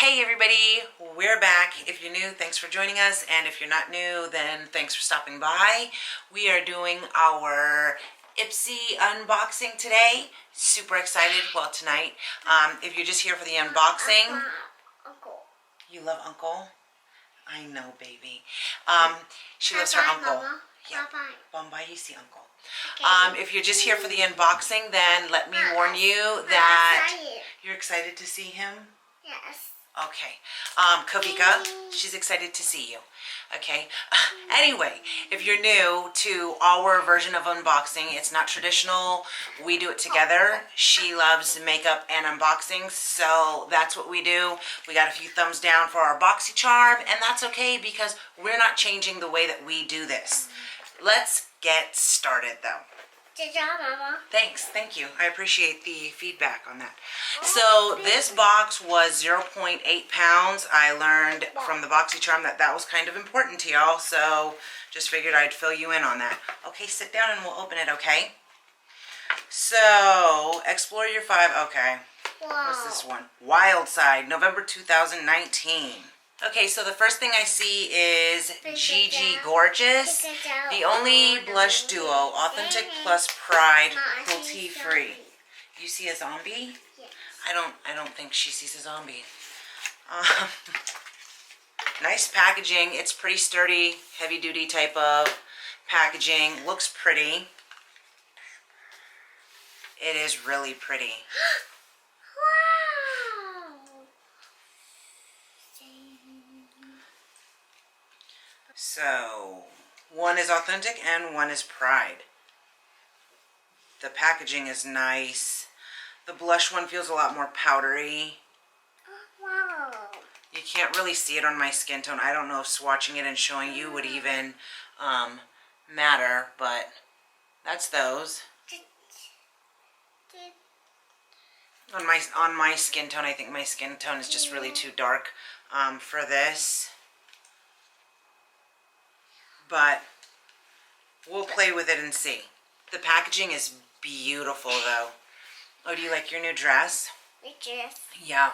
Hey everybody, we're back. If you're new, thanks for joining us, and if you're not new, then thanks for stopping by. We are doing our IPSY unboxing today. Super excited, well tonight. If you're just here for the unboxing. Uncle. You love Uncle? I know, baby. She loves her uncle. Mama. Yeah. Bye-bye. Bye, you see Uncle. Okay. If you're just here for the unboxing, then let me warn you that you're excited to see him. Yes. Okay. Kavika, she's excited to see you. Okay. Anyway, if you're new to our version of unboxing, it's not traditional. We do it together. She loves makeup and unboxing, so that's what we do. We got a few thumbs down for our BoxyCharm, and that's okay because we're not changing the way that we do this. Let's get started though. Good job, Mama. Thanks, thank you. I appreciate the feedback on that. So this box was 0.8 pounds. I learned from the BoxyCharm that was kind of important to y'all, so just figured I'd fill you in on that. Okay, sit down and we'll open it, okay? So, Explore Your 5, okay. Wow. What's this one? Wild Side, November 2019. Okay, so the first thing I see is Gigi Gorgeous, the only blush duo, authentic plus pride, cruelty free. You see a zombie? Yes. I don't think she sees a zombie. Nice packaging. It's pretty sturdy, heavy duty type of packaging. Looks pretty. It is really pretty. So, one is authentic and one is pride. The packaging is nice. The blush one feels a lot more powdery. Wow. You can't really see it on my skin tone. I don't know if swatching it and showing you would even matter, but that's those. On my skin tone, I think my skin tone is just really too dark for this. But we'll play with it and see. The packaging is beautiful though. Oh, do you like your new dress? The dress. Yeah.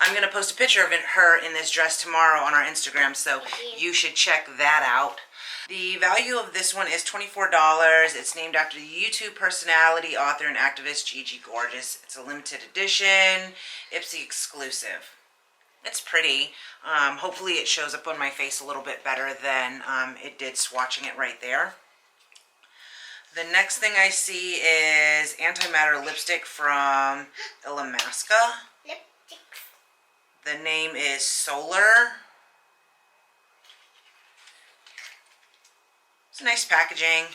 I'm going to post a picture of her in this dress tomorrow on our Instagram, so you should check that out. The value of this one is $24. It's named after the YouTube personality, author, and activist Gigi Gorgeous. It's a limited edition, IPSY exclusive. It's pretty. Hopefully it shows up on my face a little bit better than it did swatching it right there. The next thing I see is Antimatter Lipstick from Illamasqua. Lipstick. The name is Solar. It's a nice packaging.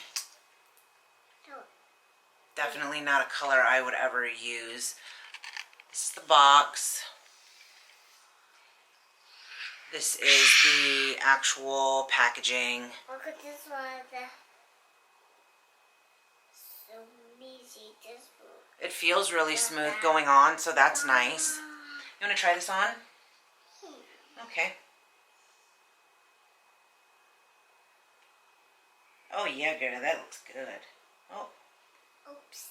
Definitely not a color I would ever use. This is the box. This is the actual packaging. Look at this one. So easy. This one. It feels really smooth going on, so that's nice. You want to try this on? Okay. Oh yeah, girl, that looks good. Oh. Oops.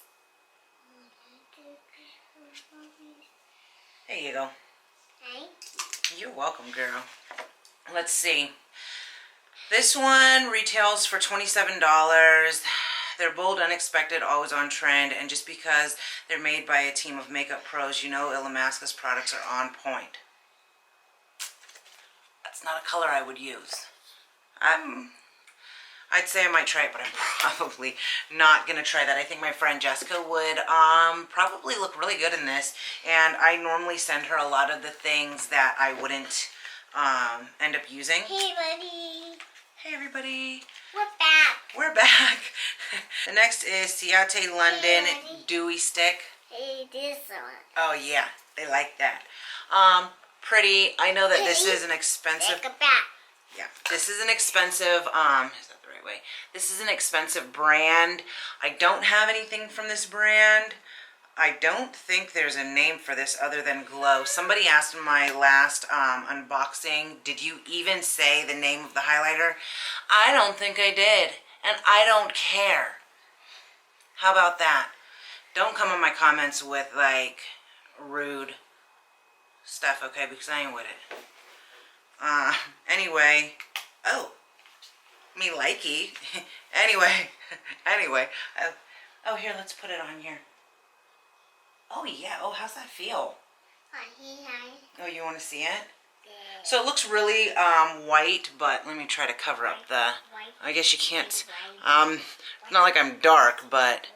There you go. Hey. You're welcome, girl. Let's see. This one retails for $27. They're bold, unexpected, always on trend, and just because they're made by a team of makeup pros, you know Illamasqua's products are on point. That's not a color I would use. I'd say I might try it, but I'm probably not going to try that. I think my friend Jessica would probably look really good in this, and I normally send her a lot of the things that I wouldn't end up using. Hey, buddy. Hey, everybody. We're back. We're back. The next is Ciate London Dewy Stick. Hey, this one. Oh, yeah. They like that. Pretty. I know that this is an expensive... Take it back. Yeah, this is an expensive, is that the right way? This is an expensive brand. I don't have anything from this brand. I don't think there's a name for this other than Glow. Somebody asked in my last unboxing, did you even say the name of the highlighter? I don't think I did, and I don't care. How about that? Don't come in my comments with, like, rude stuff, okay? Because I ain't with it. Anyway. Oh. Me likey. Anyway. Oh, here, let's put it on here. Oh, yeah. Oh, how's that feel? Oh, you want to see it? So it looks really white, but let me try to cover up the... I guess you can't... not like I'm dark, but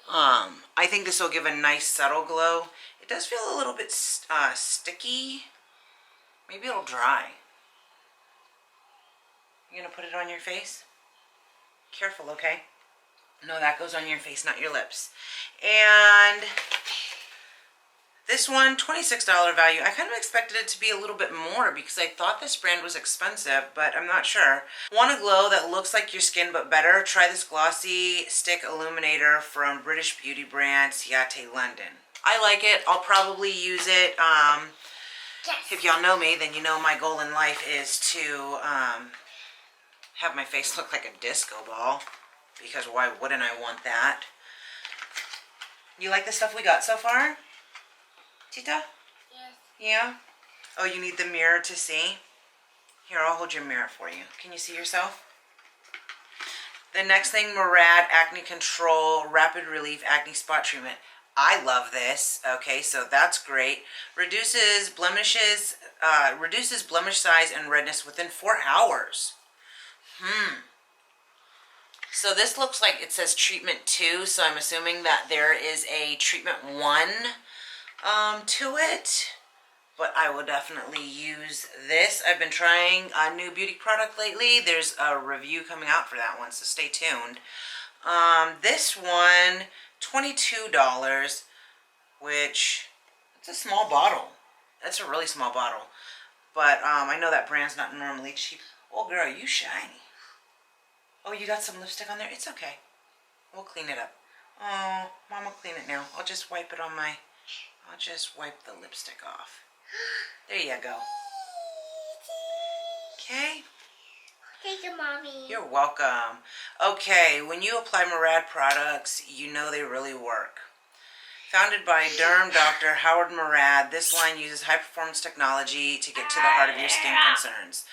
I think this will give a nice subtle glow. It does feel a little bit sticky. Maybe it'll dry. You gonna put it on your face? Careful, okay? No, that goes on your face, not your lips. And this one, $26 value. I kind of expected it to be a little bit more because I thought this brand was expensive, but I'm not sure. Want a glow that looks like your skin but better? Try this glossy stick illuminator from British beauty brand Ciate London. I like it. I'll probably use it. If y'all know me, then you know my goal in life is to have my face look like a disco ball, because why wouldn't I want that? You like the stuff we got so far, Tita? Yes. Yeah? Oh, you need the mirror to see? Here, I'll hold your mirror for you. Can you see yourself? The next thing, Murad Acne Control Rapid Relief Acne Spot Treatment. I love this. Okay, so that's great. Reduces blemish size and redness within 4 hours. So this looks like it says treatment 2, so I'm assuming that there is a treatment 1 to it. But I will definitely use this. I've been trying a new beauty product lately. There's a review coming out for that one, so stay tuned. This one, $22, which it's a small bottle. That's a really small bottle. But I know that brand's not normally cheap. Oh, girl, you shiny. Oh, you got some lipstick on there? It's okay. We'll clean it up. Oh, Mom will clean it now. I'll just wipe it on my... I'll just wipe the lipstick off. There you go. Okay. Thank you, Mommy. You're welcome. Okay, when you apply Murad products, you know they really work. Founded by Derm Dr. Howard Murad, this line uses high-performance technology to get to the heart of your skin concerns.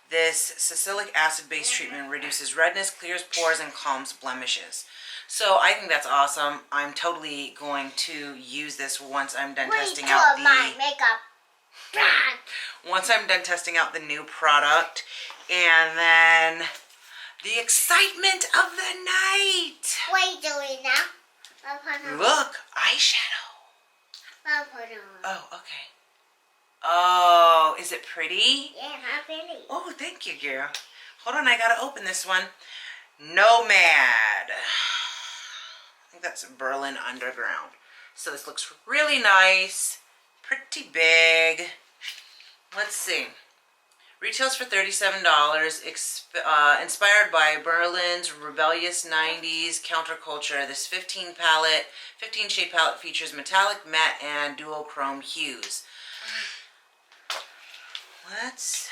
This salicylic acid-based treatment reduces redness, clears pores, and calms blemishes. So I think that's awesome. I'm totally going to use this once I'm done testing out my makeup. once I'm done testing out the new product. And then the excitement of the night. What are you doing now? Look, eyeshadow. Oh, Oh, okay. Oh, is it pretty? yeah, how pretty. Oh, thank you, girl. Hold on, I gotta open this one. Nomad. I think that's Berlin Underground. So this looks really nice, pretty big. Let's see. Retails for $37. Inspired by Berlin's rebellious 90s counterculture, this 15 shade palette features metallic, matte, and duochrome hues. Let's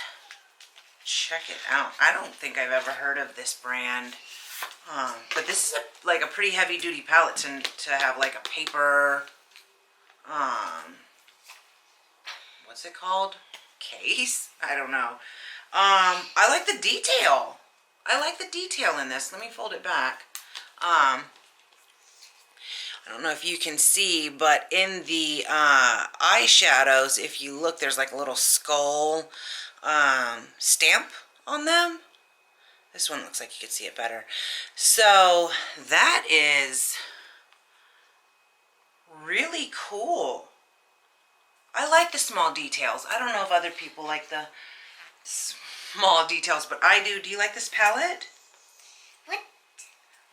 check it out. I don't think I've ever heard of this brand. But this is like a pretty heavy duty palette to have like a paper, what's it called? Case? I don't know. I like the detail. I like the detail in this. Let me fold it back. I don't know if you can see, but in the eyeshadows, if you look, there's like a little skull stamp on them. This one looks like you can see it better. So that is really cool. I like the small details. I don't know if other people like the small details, but I do. Do you like this palette? What?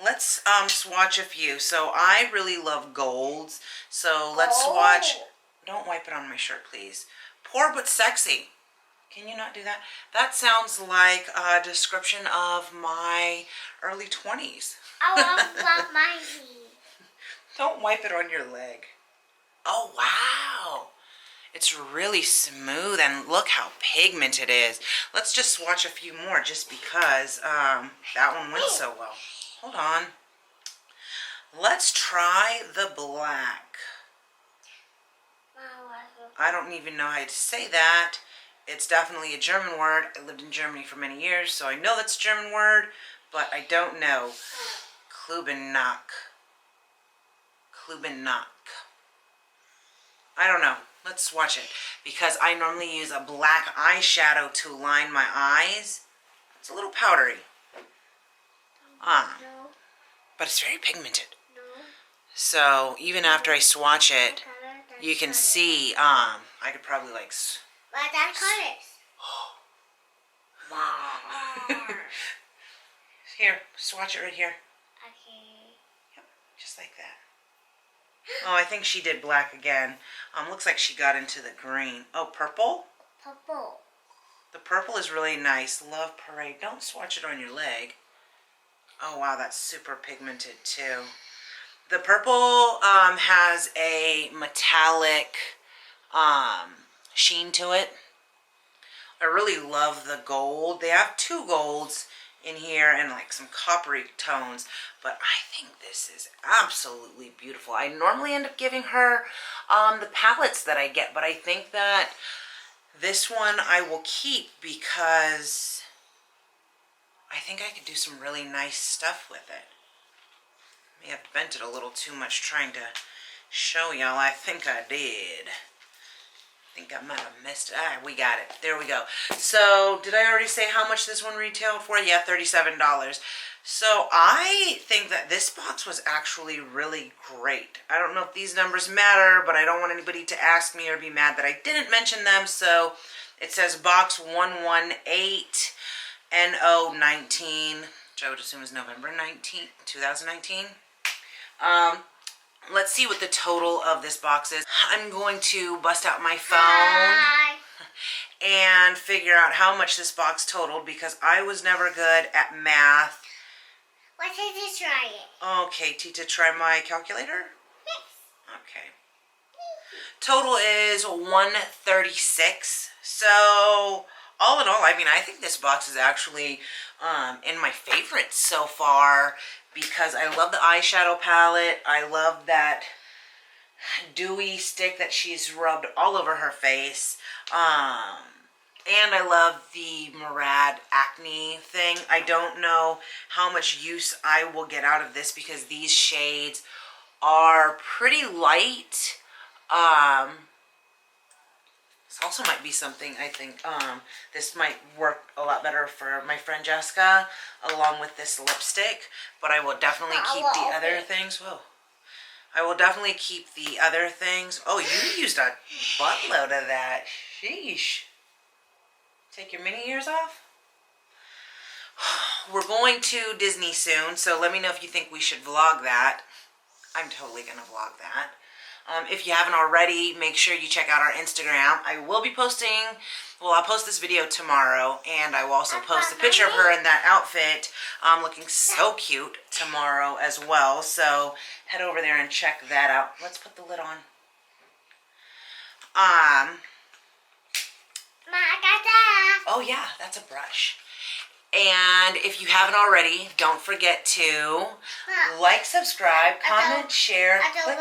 Let's swatch a few. So I really love golds. So let's swatch. Don't wipe it on my shirt, please. Poor but sexy. Can you not do that? That sounds like a description of my early 20s. I want mine. Don't wipe it on your leg. Oh, wow. It's really smooth, and look how pigmented it is. Let's just swatch a few more just because that one went so well. Hold on. Let's try the black. I don't even know how to say that. It's definitely a German word. I lived in Germany for many years, so I know that's a German word, but I don't know. Klubennack. Klubennack. I don't know. Let's swatch it. Because I normally use a black eyeshadow to line my eyes. It's a little powdery. No. But it's very pigmented. No. So even after I swatch it, Color, that's you can color. see, I could probably like... But that colors. Here, swatch it right here. Okay. Yep, just like that. Oh, I think she did black again. Looks like she got into the green. Oh, purple? Purple. The purple is really nice. Love Parade. Don't swatch it on your leg. Oh, wow, that's super pigmented, too. The purple has a metallic sheen to it. I really love the gold. They have two golds in here and like some coppery tones, but I think this is absolutely beautiful. I normally end up giving her the palettes that I get, but I think that this one I will keep because I think I could do some really nice stuff with it. May have bent it a little too much trying to show y'all. I think I did. I think I might have missed it. Ah, we got it. There we go. So, did I already say how much this one retailed for? Yeah, $37. So, I think that this box was actually really great. I don't know if these numbers matter, but I don't want anybody to ask me or be mad that I didn't mention them. So, it says box 118 NO19, which I would assume is November 19th, 2019. Let's see what the total of this box is. I'm going to bust out my phone Hi. and figure out how much this box totaled because I was never good at math. What did you try it? Okay, Tita, try my calculator. Yes. Okay. Total is 136. So, all in all, I mean, I think this box is actually in my favorites so far because I love the eyeshadow palette. I love that dewy stick that she's rubbed all over her face. And I love the Murad acne thing. I don't know how much use I will get out of this because these shades are pretty light. This also might be something I think this might work a lot better for my friend Jessica along with this lipstick, but I will definitely keep the other things. Whoa. I will definitely keep the other things. Oh, you used a buttload of that. Sheesh. Take your mini ears off? We're going to Disney soon, so let me know if you think we should vlog that. I'm totally going to vlog that. If you haven't already, make sure you check out our Instagram. I will be posting, well, I'll post this video tomorrow, and I will also post a picture of her in that outfit looking so cute tomorrow as well. So head over there and check that out. Let's put the lid on. Oh yeah, that's a brush. And if you haven't already, don't forget to like, subscribe, comment, share, click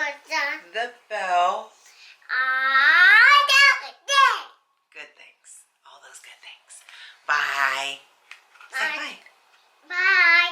the bell. Good things. All those good things. Bye. Say bye. Bye.